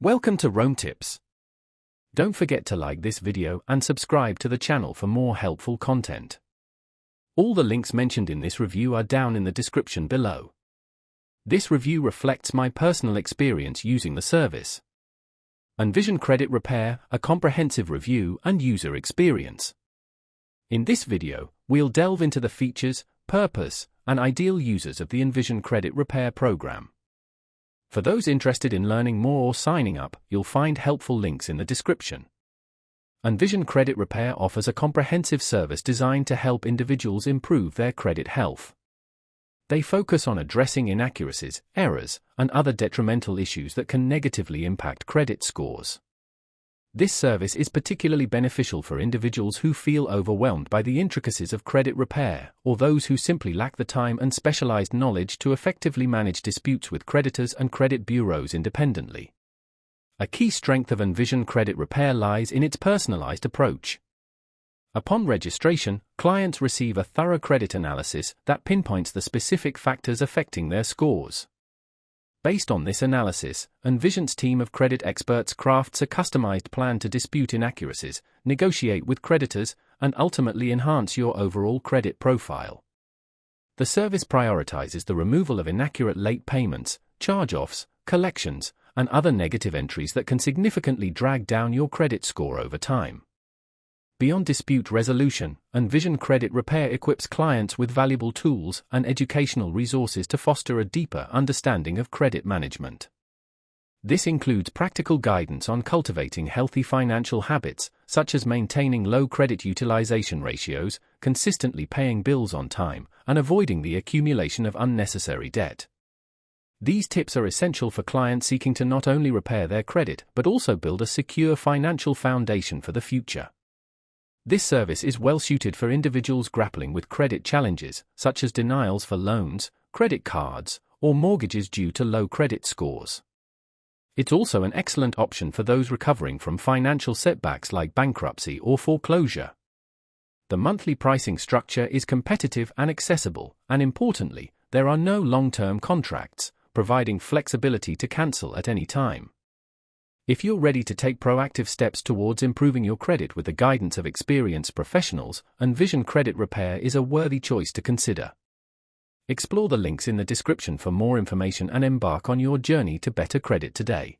Welcome to Rome Tips. Don't forget to like this video and subscribe to the channel for more helpful content. All the links mentioned in this review are down in the description below. This review reflects my personal experience using the service. Envision Credit Repair, a comprehensive review and user experience. In this video, we'll delve into the features, purpose, and ideal users of the Envision Credit Repair program. For those interested in learning more or signing up, you'll find helpful links in the description. Envision Credit Repair offers a comprehensive service designed to help individuals improve their credit health. They focus on addressing inaccuracies, errors, and other detrimental issues that can negatively impact credit scores. This service is particularly beneficial for individuals who feel overwhelmed by the intricacies of credit repair, or those who simply lack the time and specialized knowledge to effectively manage disputes with creditors and credit bureaus independently. A key strength of Envision Credit Repair lies in its personalized approach. Upon registration, clients receive a thorough credit analysis that pinpoints the specific factors affecting their scores. Based on this analysis, Envision's team of credit experts crafts a customized plan to dispute inaccuracies, negotiate with creditors, and ultimately enhance your overall credit profile. The service prioritizes the removal of inaccurate late payments, charge-offs, collections, and other negative entries that can significantly drag down your credit score over time. Beyond dispute resolution, Envision Credit Repair equips clients with valuable tools and educational resources to foster a deeper understanding of credit management. This includes practical guidance on cultivating healthy financial habits, such as maintaining low credit utilization ratios, consistently paying bills on time, and avoiding the accumulation of unnecessary debt. These tips are essential for clients seeking to not only repair their credit but also build a secure financial foundation for the future. This service is well suited for individuals grappling with credit challenges, such as denials for loans, credit cards, or mortgages due to low credit scores. It's also an excellent option for those recovering from financial setbacks like bankruptcy or foreclosure. The monthly pricing structure is competitive and accessible, and importantly, there are no long-term contracts, providing flexibility to cancel at any time. If you're ready to take proactive steps towards improving your credit with the guidance of experienced professionals, Envision Credit Repair is a worthy choice to consider. Explore the links in the description for more information and embark on your journey to better credit today.